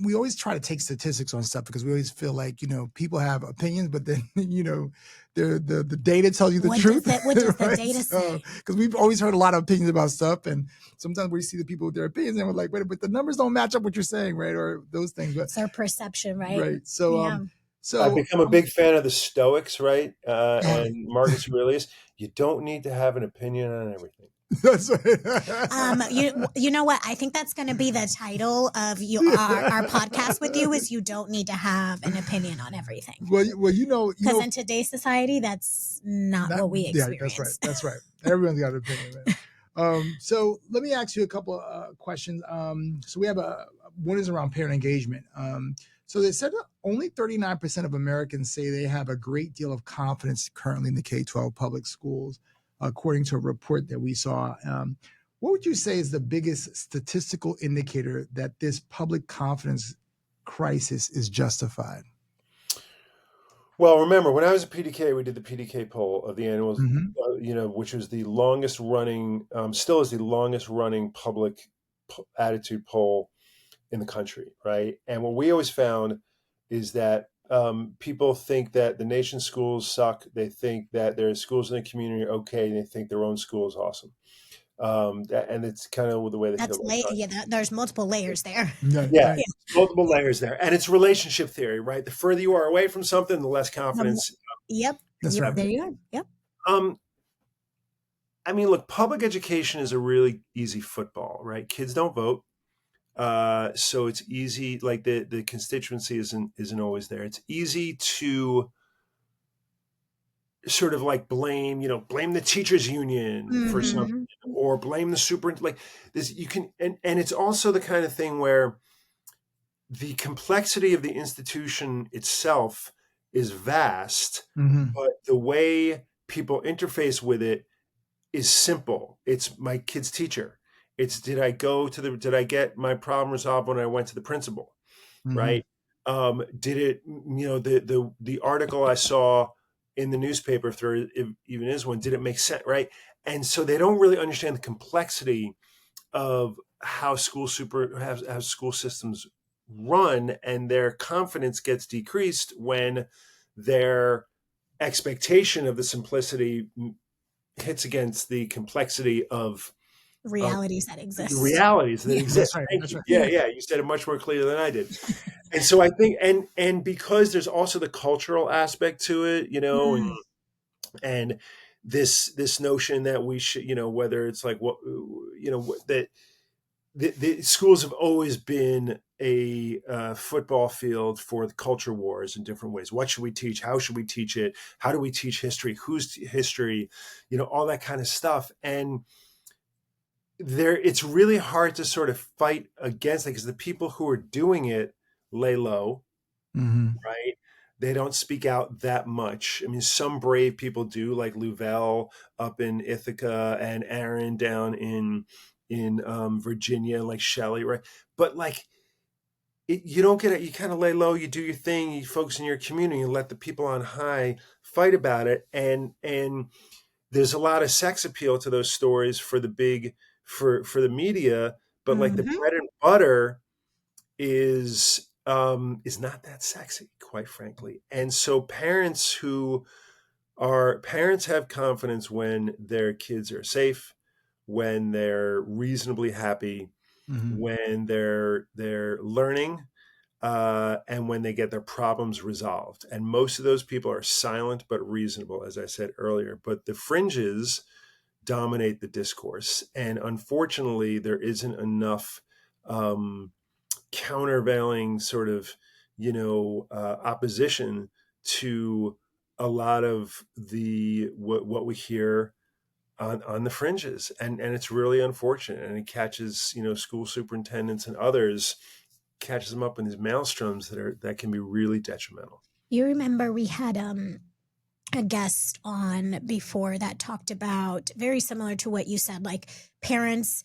We always try to take statistics on stuff because we always feel like, people have opinions, but then, the data tells you the truth. What does the data say? Because we've always heard a lot of opinions about stuff. And sometimes we see the people with their opinions and we're like, wait, but the numbers don't match up what you're saying, right? Or those things. But it's our perception, right? Right. So, so I've become a big fan of the Stoics, right? And Marcus Aurelius. You don't need to have an opinion on everything. That's right. You know what? I think that's going to be the title of our podcast with you is you don't need to have an opinion on everything. Well, because in today's society, that's not what we experience. Yeah, that's right. Everyone's got an opinion, man. So let me ask you a couple of questions. So we have one is around parent engagement. So they said that only 39% of Americans say they have a great deal of confidence currently in the K-12 public schools, according to a report that we saw. What would you say is the biggest statistical indicator that this public confidence crisis is justified? Well, remember, when I was a PDK, we did the PDK poll of the annual, which was the longest running, still is the longest running public attitude poll in the country, right? And what we always found is that people think that the nation's schools suck. They think that their schools in the community are okay, and they think their own school is awesome. And it's kind of the way they feel. There's multiple layers there. Yeah, multiple layers there, and it's relationship theory, right? The further you are away from something, the less confidence. Yep. That's right. There you are. Yep. I mean, look, public education is a really easy football, right? Kids don't vote. So it's easy, like the constituency isn't always there. It's easy to sort of like blame the teachers union for something, or blame the superintendent. Like this, you can, and it's also the kind of thing where the complexity of the institution itself is vast, but the way people interface with it is simple. It's my kid's teacher. It's did I get my problem resolved when I went to the principal, Mhm. right? Did it, the article I saw in the newspaper, if there even is one, did it make sense, right? And so they don't really understand the complexity of how how school systems run, and their confidence gets decreased when their expectation of the simplicity hits against the complexity of Realities that the exist. realities that Yeah. exist. That's right. Thank That's you. right. Yeah, yeah. You said it much more clear than I did. And so I think, and because there's also the cultural aspect to it, Mm. and this notion that we should, whether it's like what, that the schools have always been a football field for the culture wars in different ways. What should we teach? How should we teach it? How do we teach history? Whose history? All that kind of stuff. And it's really hard to sort of fight against it because the people who are doing it lay low, Mhm. right? They don't speak out that much. I mean, some brave people do, like Louvel up in Ithaca and Aaron down in Virginia, like Shelley, right? But like, you don't get it. You kind of lay low. You do your thing. You focus in your community and let the people on high fight about it. And there's a lot of sex appeal to those stories for the big for the media, but like the Mhm. bread and butter is not that sexy, quite frankly. And so parents have confidence when their kids are safe, when they're reasonably happy, Mhm. when they're learning, and when they get their problems resolved. And most of those people are silent but reasonable, as I said earlier. But the fringes dominate the discourse, and unfortunately, there isn't enough um, countervailing sort of opposition to a lot of the what we hear on the fringes, and it's really unfortunate, and it catches school superintendents and others, catches them up in these maelstroms that can be really detrimental. You remember we had a guest on before that talked about very similar to what you said, like parents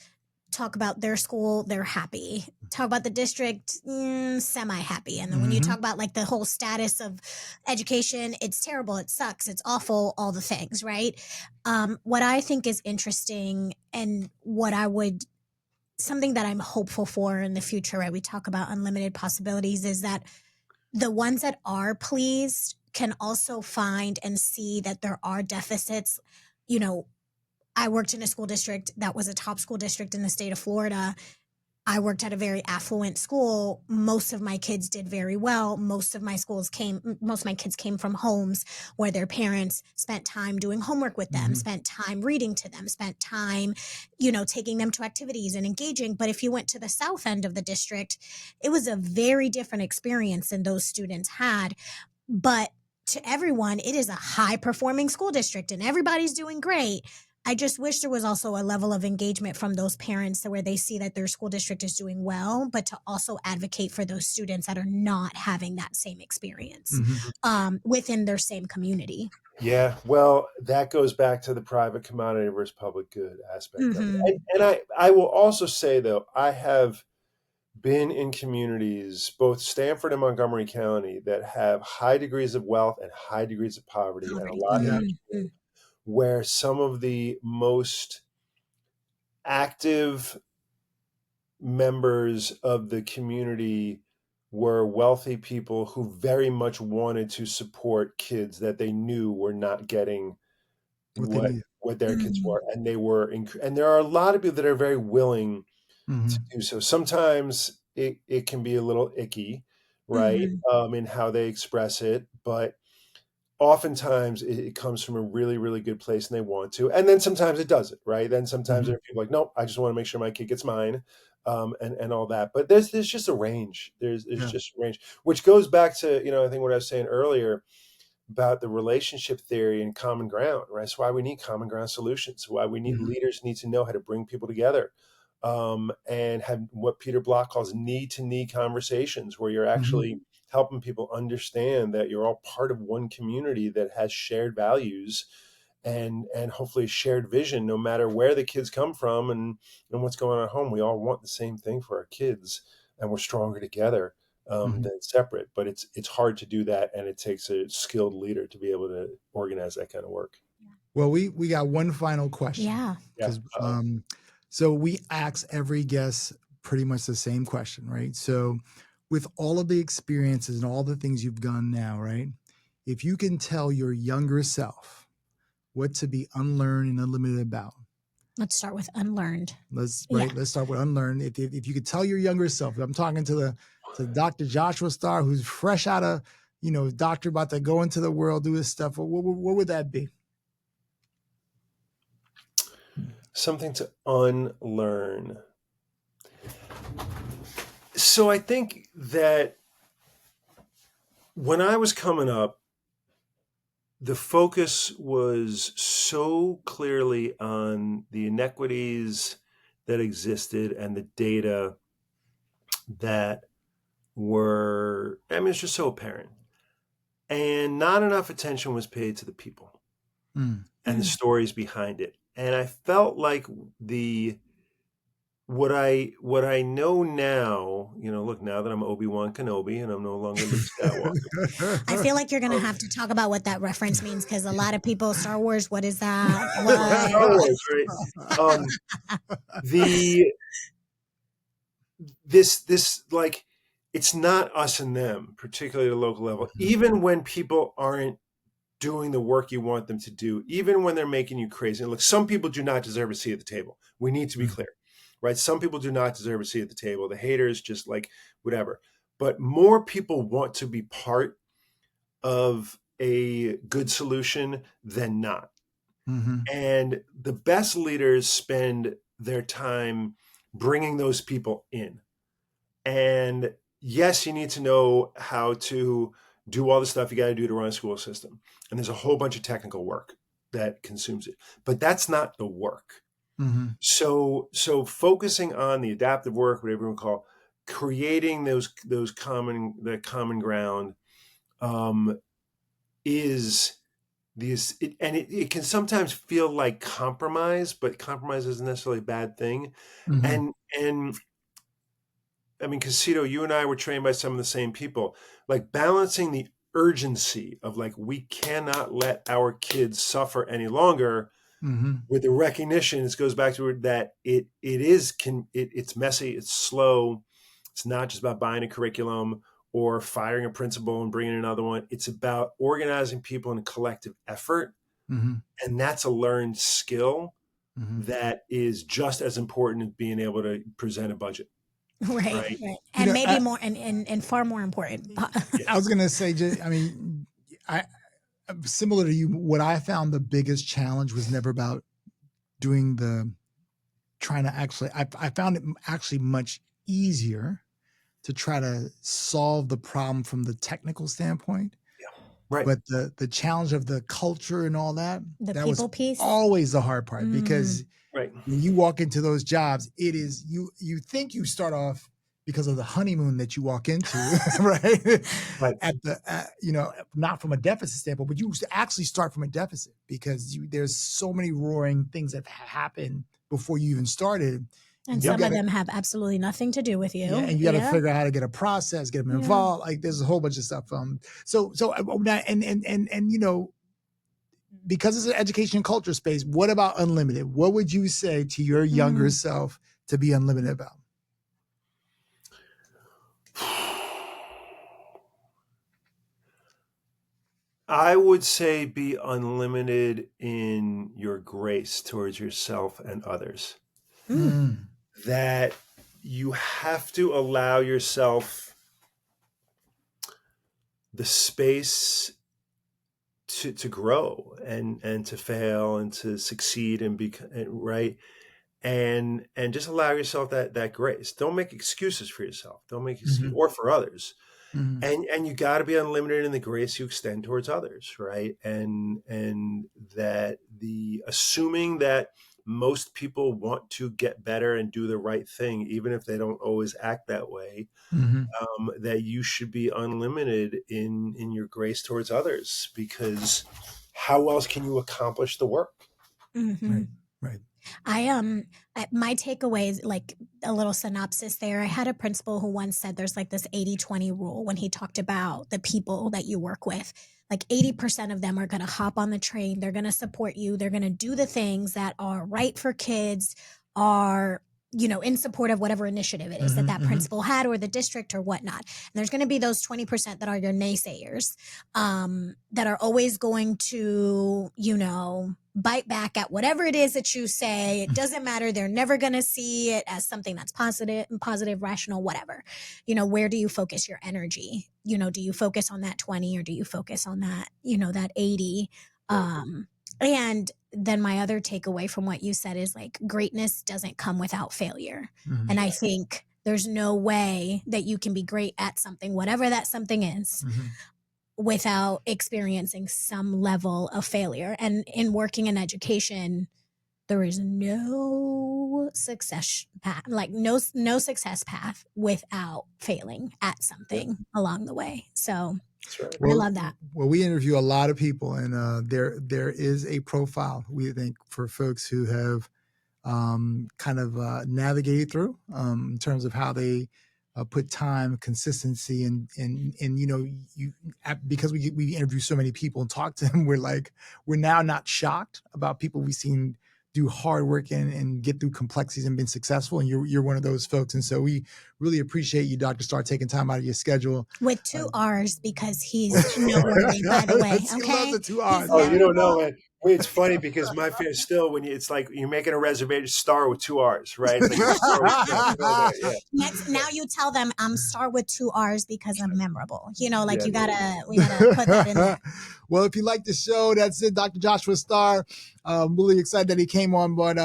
talk about their school, they're happy. Talk about the district, semi happy. And then when you Mhm. talk about like the whole status of education, it's terrible, it sucks, it's awful, all the things, right? What I think is interesting and what I would something that I'm hopeful for in the future, right? We talk about unlimited possibilities, is that the ones that are pleased can also find and see that there are deficits. You know, I worked in a school district that was a top school district in the state of Florida. I worked at a very affluent school. Most of my kids did very well. Most of my kids came from homes where their parents spent time doing homework with them, Mhm. spent time reading to them, spent time, taking them to activities and engaging. But if you went to the south end of the district, it was a very different experience than those students had. But to everyone, it is a high performing school district and everybody's doing great. I just wish there was also a level of engagement from those parents where they see that their school district is doing well, but to also advocate for those students that are not having that same experience Mhm. within their same community. Yeah, well, that goes back to the private commodity versus public good aspect of it. Mm-hmm. And I will also say, though, I have been in communities, both Stanford and Montgomery County, that have high degrees of wealth and high degrees of poverty, and a Poverty. lot in Yeah. Mm-hmm. between, where some of the most active members of the community were wealthy people who very much wanted to support kids that they knew were not getting What they what need. what their kids Mm-hmm. were, and and there are a lot of people that are very willing to Mhm. do so. Sometimes it can be a little icky, right, Mm-hmm. in how they express it, but oftentimes it comes from a really, really good place and they want to. And then sometimes it doesn't, right? Then sometimes there Mhm. are people like, nope, I just want to make sure my kid gets mine, and all that. But there's just a range. There's Yeah. just a range, which goes back to, I think what I was saying earlier about the relationship theory and common ground, right? That's why we need common ground solutions. Why we need Mhm. leaders need to know how to bring people together, and have what Peter Block calls need to need conversations, where you're Mhm. actually helping people understand that you're all part of one community that has shared values, and hopefully shared vision, no matter where the kids come from and what's going on at home. We all want the same thing for our kids, and we're stronger together than separate. But it's hard to do that, and it takes a skilled leader to be able to organize that kind of work. Well, we got one final question. Yeah. Because so we ask every guest pretty much the same question, right? So with all of the experiences and all the things you've done now, right? If you can tell your younger self what to be unlearned and unlimited about. Let's start with unlearned. Let's start with unlearned. If you could tell your younger self, I'm talking to Dr. Joshua Starr, who's fresh out of, doctor about to go into the world, do his stuff. What would that be? Something to unlearn. So I think that when I was coming up, the focus was so clearly on the inequities that existed and the data that were, it's just so apparent. And not enough attention was paid to the people and the stories behind it. And I felt like what I know now, look, now that I'm Obi-Wan Kenobi and I'm no longer Luke Skywalker. I feel like you're going to have to talk about what that reference means, because a lot of people, Star Wars, what is that? What? Star Wars, right? This like, it's not us and them, particularly at a local level. Even when people aren't doing the work you want them to do, even when they're making you crazy. And look, some people do not deserve a seat at the table. We need to be clear, right? Some people do not deserve a seat at the table. The haters, just like whatever. But more people want to be part of a good solution than not. And the best leaders spend their time bringing those people in. And yes, you need to know how to do all the stuff you got to do to run a school system. And there's a whole bunch of technical work that consumes it, but that's not the work. So focusing on the adaptive work, whatever you call, creating the common ground, is these, it can sometimes feel like compromise, but compromise isn't necessarily a bad thing. And because Sito, you and I were trained by some of the same people, like balancing the urgency of like, we cannot let our kids suffer any longer, with the recognition. It goes back to that it's messy, it's slow. It's not just about buying a curriculum or firing a principal and bringing another one. It's about organizing people in a collective effort. And that's a learned skill that is just as important as being able to present a budget. Right. And maybe more and far more important. I was going to say, similar to you, what I found the biggest challenge was never about I found it actually much easier to try to solve the problem from the technical standpoint. Right. But the challenge of the culture and all that, that people was piece, always the hard part, because when you walk into those jobs, it is, you think you start off because of the honeymoon that you walk into, right? At the, not from a deficit standpoint, but you actually start from a deficit, because there's so many roaring things that happen before you even started. And some of them have absolutely nothing to do with you. Yeah, and you got to figure out how to get a process, get them involved. Like there's a whole bunch of stuff. So because it's an education and culture space, what about unlimited? What would you say to your younger self to be unlimited about? I would say be unlimited in your grace towards yourself and others. That you have to allow yourself the space to grow and to fail and to succeed and be right. And just allow yourself that grace. Don't make excuses for yourself. Don't make excuses or for others. And you got to be unlimited in the grace you extend towards others, right? And that the assuming that most people want to get better and do the right thing, even if they don't always act that way, that you should be unlimited in your grace towards others, because how else can you accomplish the work? Mm-hmm. Right. My takeaways, like a little synopsis there. I had a principal who once said there's like this 80-20 rule when he talked about the people that you work with. Like 80% of them are going to hop on the train. They're going to support you. They're going to do the things that are right for kids, are, in support of whatever initiative it is that principal had or the district or whatnot. And there's going to be those 20% that are your naysayers, that are always going to, bite back at whatever it is that you say. It doesn't matter. They're never going to see it as something that's positive, rational, whatever. Where do you focus your energy? Do you focus on that 20 or do you focus on that, that 80? And then my other takeaway from what you said is like greatness doesn't come without failure. And I think there's no way that you can be great at something, whatever that something is, without experiencing some level of failure. And in working in education, there is no success path, like no success path without failing at something along the way. So Right. I love that. Well, we interview a lot of people, and there is a profile, we think, for folks who have kind of navigated through in terms of how they put time, consistency, and because we interview so many people and talk to them, we're now not shocked about people we've seen do hard work and get through complexities and been successful. And you're one of those folks. And so we really appreciate you, Dr. Starr, taking time out of your schedule. With 2 R's because he's noteworthy, by the way. He Okay. loves the 2 R's. Oh, you don't know, man. It's funny because my fear still it's like you're making a reservation, Star with 2 R's, right? It's like Star with, Next, now you tell them I'm Star with 2 R's because I'm memorable. We gotta put that in there. Well, if you like the show, that's it. Dr. Joshua Starr. Really excited that he came on, but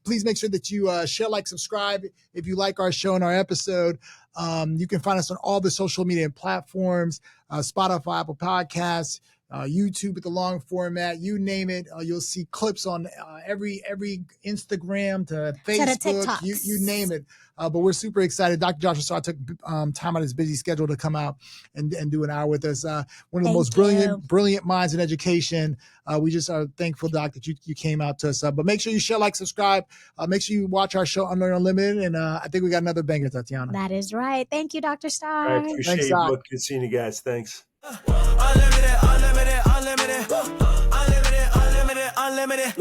please make sure that you share, like, subscribe if you like our show and our episode. You can find us on all the social media platforms, Spotify, Apple Podcasts, YouTube with the long format, you name it. You'll see clips on every Instagram to Facebook, you name it. But we're super excited. Dr. Joshua Starr took time out of his busy schedule to come out and do an hour with us. One of the most brilliant minds in education. We just are thankful, Doc, that you came out to us. But make sure you share, like, subscribe. Make sure you watch our show, Unlearned Unlimited. And I think we got another banger, Tatiana. That is right. Thank you, Dr. Starr. I appreciate you both. Good seeing you guys. Thanks. Unlimited, unlimited, unlimited. Unlimited, unlimited, unlimited.